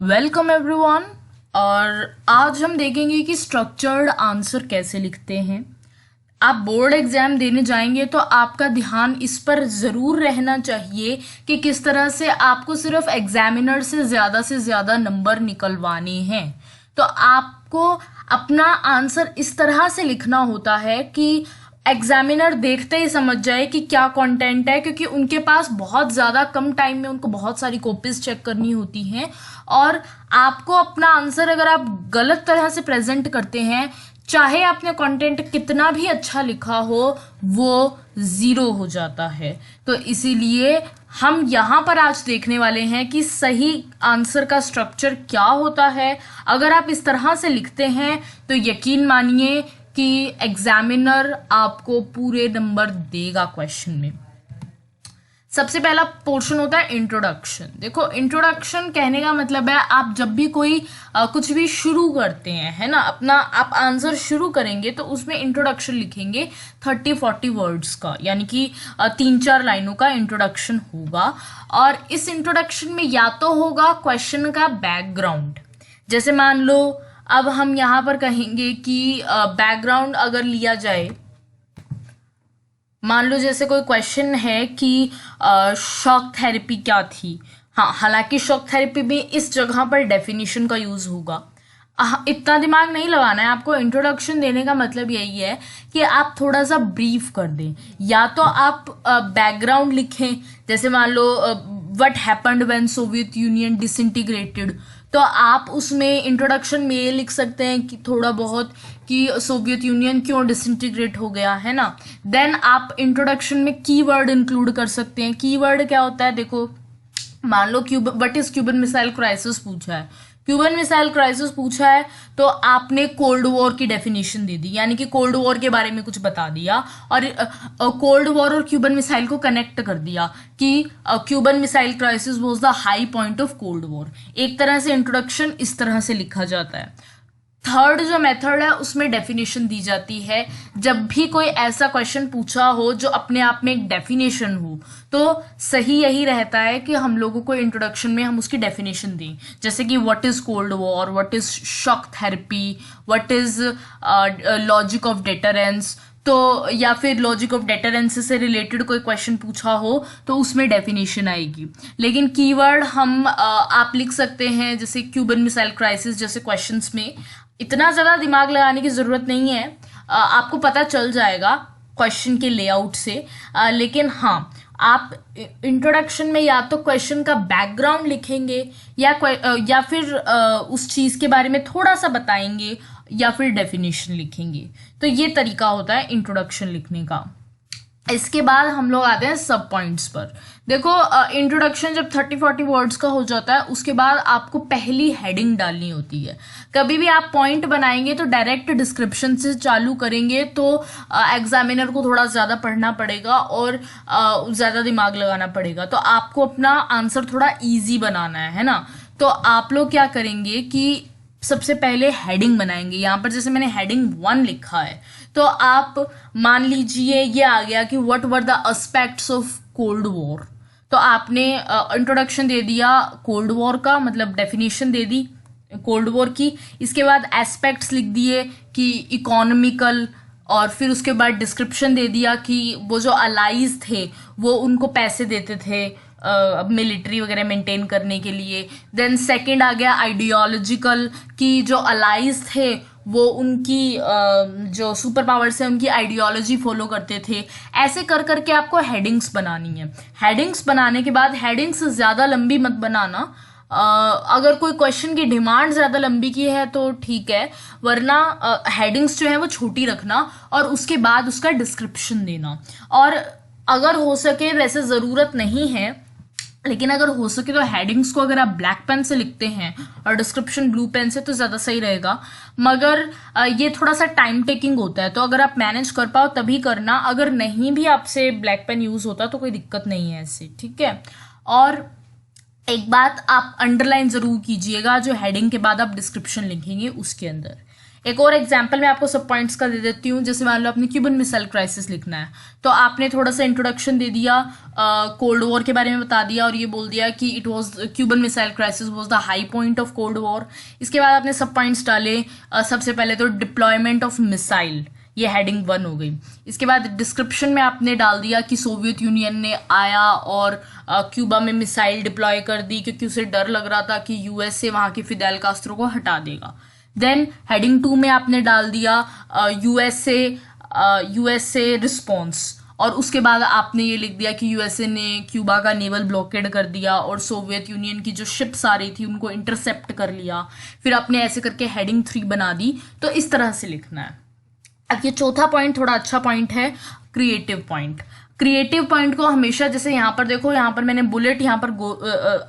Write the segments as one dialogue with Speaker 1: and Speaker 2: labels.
Speaker 1: Welcome everyone. और आज हम देखेंगे कि स्ट्रक्चर्ड आंसर कैसे लिखते हैं। आप बोर्ड एग्जाम देने जाएंगे तो आपका ध्यान इस पर ज़रूर रहना चाहिए कि किस तरह से आपको सिर्फ एग्जामिनर से ज़्यादा नंबर निकलवाने हैं। तो आपको अपना आंसर इस तरह से लिखना होता है कि एग्जामिनर देखते ही समझ जाए कि क्या कंटेंट है, क्योंकि उनके पास बहुत ज़्यादा कम टाइम में उनको बहुत सारी कॉपीज चेक करनी होती हैं। और आपको अपना आंसर अगर आप गलत तरह से प्रेजेंट करते हैं, चाहे आपने कंटेंट कितना भी अच्छा लिखा हो, वो ज़ीरो हो जाता है। तो इसीलिए हम यहाँ पर आज देखने वाले हैं कि सही आंसर का स्ट्रक्चर क्या होता है। अगर आप इस तरह से लिखते हैं तो यकीन मानिए कि एग्जामिनर आपको पूरे नंबर देगा क्वेश्चन में। सबसे पहला पोर्शन होता है इंट्रोडक्शन। देखो, इंट्रोडक्शन कहने का मतलब है आप जब भी कोई कुछ भी शुरू करते हैं, है ना, अपना आप आंसर शुरू करेंगे तो उसमें इंट्रोडक्शन लिखेंगे 30-40 वर्ड्स का, यानी कि 3-4 लाइनों का इंट्रोडक्शन होगा। और इस इंट्रोडक्शन में या तो होगा क्वेश्चन का बैकग्राउंड। जैसे मान लो अब हम यहाँ पर कहेंगे कि बैकग्राउंड अगर लिया जाए, मान लो जैसे कोई क्वेश्चन है कि शॉक थेरेपी क्या थी। हाँ, हालांकि शॉक थेरेपी में इस जगह पर डेफिनेशन का यूज होगा। इतना दिमाग नहीं लगाना है आपको। इंट्रोडक्शन देने का मतलब यही है कि आप थोड़ा सा ब्रीफ कर दें। या तो आप बैकग्राउंड लिखें, जैसे मान लो what happened when Soviet Union disintegrated, तो आप उसमें इंट्रोडक्शन में ये लिख सकते हैं कि थोड़ा बहुत कि सोवियत यूनियन क्यों डिसइंटीग्रेट हो गया, है ना। देन आप इंट्रोडक्शन में कीवर्ड इंक्लूड कर सकते हैं। कीवर्ड क्या होता है, देखो मान लो what is Cuban missile crisis पूछा है। क्यूबन मिसाइल क्राइसिस पूछा है तो आपने कोल्ड वॉर की डेफिनेशन दे दी, यानी कि कोल्ड वॉर के बारे में कुछ बता दिया और कोल्ड वॉर और क्यूबन मिसाइल को कनेक्ट कर दिया कि Cuban missile crisis was the high point of cold war. एक तरह से इंट्रोडक्शन इस तरह से लिखा जाता है। थर्ड जो मेथड है उसमें डेफिनेशन दी जाती है। जब भी कोई ऐसा क्वेश्चन पूछा हो जो अपने आप में एक डेफिनेशन हो, तो सही यही रहता है कि हम लोगों को इंट्रोडक्शन में हम उसकी डेफिनेशन दें। जैसे कि what is cold war, what is shock therapy, what is logic of deterrence. तो या फिर लॉजिक ऑफ डेटरेंस से रिलेटेड कोई क्वेश्चन पूछा हो तो उसमें डेफिनेशन आएगी। लेकिन कीवर्ड हम आप लिख सकते हैं, जैसे क्यूबन मिसाइल क्राइसिस जैसे क्वेश्चंस में इतना ज़्यादा दिमाग लगाने की ज़रूरत नहीं है। आपको पता चल जाएगा क्वेश्चन के लेआउट से। लेकिन हाँ, आप इंट्रोडक्शन में या तो क्वेश्चन का बैकग्राउंड लिखेंगे या फिर उस चीज़ के बारे में थोड़ा सा बताएंगे या फिर डेफिनेशन लिखेंगे। तो ये तरीका होता है इंट्रोडक्शन लिखने का। इसके बाद हम लोग आते हैं सब पॉइंट्स पर। देखो, इंट्रोडक्शन जब 30-40 वर्ड्स का हो जाता है उसके बाद आपको पहली हेडिंग डालनी होती है। कभी भी आप पॉइंट बनाएंगे तो डायरेक्ट डिस्क्रिप्शन से चालू करेंगे तो एग्जामिनर को थोड़ा ज़्यादा पढ़ना पड़ेगा और ज़्यादा दिमाग लगाना पड़ेगा। तो आपको अपना आंसर थोड़ा ईजी बनाना है ना। तो आप लोग क्या करेंगे कि सबसे पहले हेडिंग बनाएंगे। यहाँ पर जैसे मैंने हेडिंग 1 लिखा है, तो आप मान लीजिए ये आ गया कि what were the aspects of cold war. तो आपने इंट्रोडक्शन दे दिया कोल्ड वॉर का, मतलब डेफिनेशन दे दी कोल्ड वॉर की। इसके बाद एस्पेक्ट्स लिख दिए कि इकोनॉमिकल, और फिर उसके बाद डिस्क्रिप्शन दे दिया कि वो जो अलाइज थे वो उनको पैसे देते थे मिलिट्री वगैरह मेंटेन करने के लिए। देन सेकंड आ गया आइडियोलॉजिकल, कि जो अलाइज थे वो उनकी जो सुपर पावर्स है उनकी आइडियोलॉजी फॉलो करते थे। ऐसे कर करके आपको हेडिंग्स बनानी है। हेडिंग्स बनाने के बाद हेडिंग्स ज़्यादा लंबी मत बनाना। अगर कोई क्वेश्चन की डिमांड ज़्यादा लंबी की है तो ठीक है, वरना हेडिंग्स जो है वो छोटी रखना और उसके बाद उसका डिस्क्रिप्शन देना। और अगर हो सके, वैसे ज़रूरत नहीं है, लेकिन अगर हो सके तो हेडिंग्स को अगर आप ब्लैक पेन से लिखते हैं और डिस्क्रिप्शन ब्लू पेन से तो ज़्यादा सही रहेगा। मगर ये थोड़ा सा टाइम टेकिंग होता है, तो अगर आप मैनेज कर पाओ तभी करना। अगर नहीं भी आपसे ब्लैक पेन यूज़ होता तो कोई दिक्कत नहीं है ऐसे, ठीक है। और एक बात आप अंडरलाइन ज़रूर कीजिएगा, जो हेडिंग के बाद आप डिस्क्रिप्शन लिखेंगे उसके अंदर। एक और एग्जांपल मैं आपको सब पॉइंट्स का दे देती हूँ। जैसे मान लो आपने क्यूबन मिसाइल क्राइसिस लिखना है, तो आपने थोड़ा सा इंट्रोडक्शन दे दिया, कोल्ड वॉर के बारे में बता दिया और ये बोल दिया कि it was Cuban missile crisis was the high point of cold war. इसके बाद आपने सब पॉइंट्स डाले। सबसे पहले तो डिप्लॉयमेंट ऑफ मिसाइल, ये हेडिंग 1 हो गई। इसके बाद डिस्क्रिप्शन में आपने डाल दिया कि सोवियत यूनियन ने आया और क्यूबा में मिसाइल डिप्लॉय कर दी क्योंकि उसे डर लग रहा था कि यूएसए वहां के फिदेल कास्ट्रो को हटा देगा। देन हेडिंग 2 में आपने डाल दिया यूएसए रिस्पॉन्स, और उसके बाद आपने ये लिख दिया कि यूएसए ने क्यूबा का नेवल ब्लॉकेड कर दिया और सोवियत यूनियन की जो शिप्स आ रही थी उनको इंटरसेप्ट कर लिया। फिर आपने ऐसे करके हेडिंग 3 बना दी। तो इस तरह से लिखना है। अब ये चौथा पॉइंट थोड़ा अच्छा पॉइंट है, क्रिएटिव पॉइंट। क्रिएटिव पॉइंट को हमेशा, जैसे यहाँ पर देखो, यहाँ पर मैंने बुलेट यहाँ पर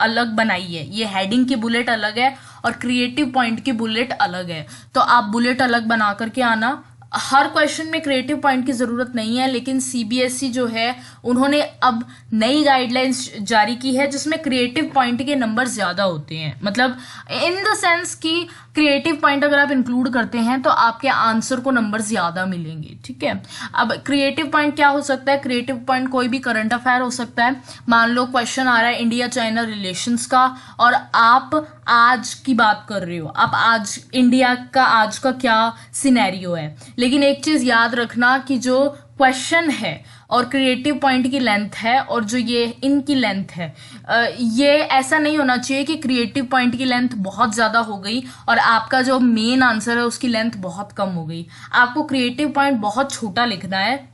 Speaker 1: अलग बनाई है, ये हेडिंग की बुलेट अलग है और क्रिएटिव पॉइंट की बुलेट अलग है। तो आप बुलेट अलग बना करके आना। हर क्वेश्चन में क्रिएटिव पॉइंट की जरूरत नहीं है, लेकिन सीबीएसई जो है उन्होंने अब नई गाइडलाइंस जारी की है जिसमें क्रिएटिव पॉइंट के नंबर ज्यादा होते हैं। मतलब इन द सेंस कि क्रिएटिव पॉइंट अगर आप इंक्लूड करते हैं तो आपके आंसर को नंबर ज्यादा मिलेंगे। ठीक है, अब क्रिएटिव पॉइंट क्या हो सकता है? क्रिएटिव पॉइंट कोई भी करंट अफेयर हो सकता है। मान लो क्वेश्चन आ रहा है इंडिया चाइना रिलेशंस का और आप आज की बात कर रहे हो, आप आज इंडिया का आज का क्या सिनेरियो है। लेकिन एक चीज याद रखना कि जो क्वेश्चन है और क्रिएटिव पॉइंट की लेंथ है और जो ये इनकी लेंथ है, ये ऐसा नहीं होना चाहिए कि क्रिएटिव पॉइंट की लेंथ बहुत ज्यादा हो गई और आपका जो मेन आंसर है उसकी लेंथ बहुत कम हो गई। आपको क्रिएटिव पॉइंट बहुत छोटा लिखना है,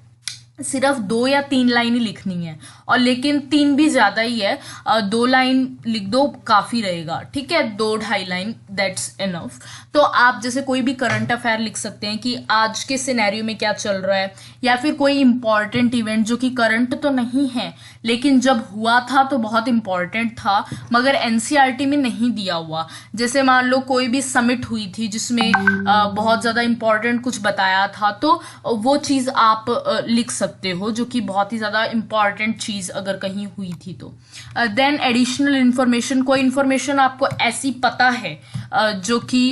Speaker 1: सिर्फ 2 या 3 लाइन ही लिखनी है, और लेकिन 3 भी ज्यादा ही है, 2 लाइन लिख दो काफी रहेगा। ठीक है, 2-2.5 लाइन दैट्स इनफ। तो आप जैसे कोई भी करंट अफेयर लिख सकते हैं कि आज के सिनेरियो में क्या चल रहा है, या फिर कोई इंपॉर्टेंट इवेंट जो कि करंट तो नहीं है लेकिन जब हुआ था तो बहुत इंपॉर्टेंट था मगर एनसीईआरटी में नहीं दिया हुआ। जैसे मान लो कोई भी समिट हुई थी जिसमें बहुत ज्यादा इंपॉर्टेंट कुछ बताया था, तो वो चीज आप लिख सकते हो जो कि बहुत ही ज्यादा इंपॉर्टेंट चीज अगर कहीं हुई थी तो। देन एडिशनल इंफॉर्मेशन, कोई इंफॉर्मेशन आपको ऐसी पता है जो कि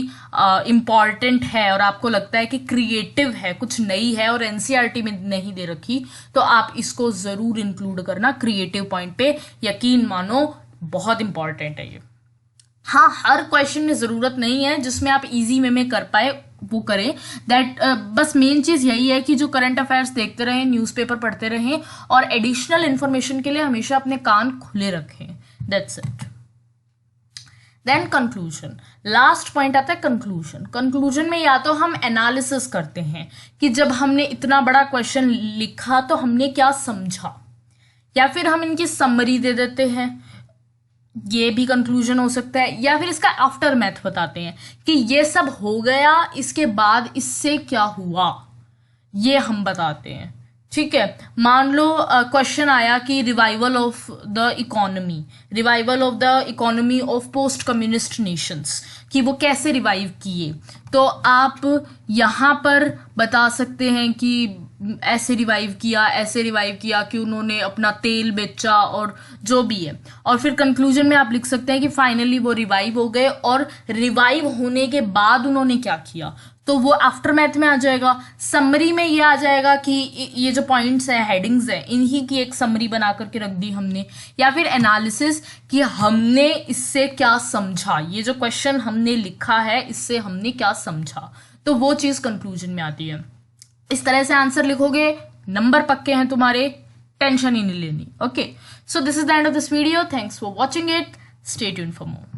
Speaker 1: इम्पॉर्टेंट है और आपको लगता है कि क्रिएटिव है, कुछ नई है और एनसीईआरटी में नहीं दे रखी, तो आप इसको जरूर इंक्लूड करना क्रिएटिव पॉइंट पे। यकीन मानो बहुत इंपॉर्टेंट है ये। हाँ, हर क्वेश्चन में जरूरत नहीं है जिसमें आप इजी में कर पाए वो करें। दैट बस मेन चीज यही है कि जो करंट अफेयर्स देखते रहें, न्यूज़पेपर पढ़ते रहें और एडिशनल इंफॉर्मेशन के लिए हमेशा अपने कान खुले रखें। That's it. Then conclusion, last point आता है कंक्लूजन। कंक्लूजन में या तो हम एनालिसिस करते हैं कि जब हमने इतना बड़ा क्वेश्चन लिखा तो हमने क्या समझा, या फिर हम इनकी समरी दे देते हैं, ये भी कंक्लूजन हो सकता है, या फिर इसका आफ्टर मैथ बताते हैं कि ये सब हो गया, इसके बाद इससे क्या हुआ, ये हम बताते हैं। ठीक है, मान लो क्वेश्चन आया कि revival of the economy of post communist Nations, कि वो कैसे रिवाइव किए, तो आप यहाँ पर बता सकते हैं कि ऐसे रिवाइव किया कि उन्होंने अपना तेल बेचा और जो भी है, और फिर कंक्लूजन में आप लिख सकते हैं कि फाइनली वो रिवाइव हो गए और रिवाइव होने के बाद उन्होंने क्या किया, तो वो आफ्टर मैथ में आ जाएगा। समरी में ये आ जाएगा कि ये जो पॉइंट्स हैं, हेडिंग्स हैं, इन्हीं की एक समरी बना करके रख दी हमने, या फिर एनालिसिस कि हमने इससे क्या समझा, ये जो क्वेश्चन हमने लिखा है इससे हमने क्या समझा, तो वो चीज कंक्लूजन में आती है। इस तरह से आंसर लिखोगे, नंबर पक्के हैं तुम्हारे, टेंशन ही नहीं लेनी। Okay, so this is the end of this video. Thanks for watching it, stay tuned for more.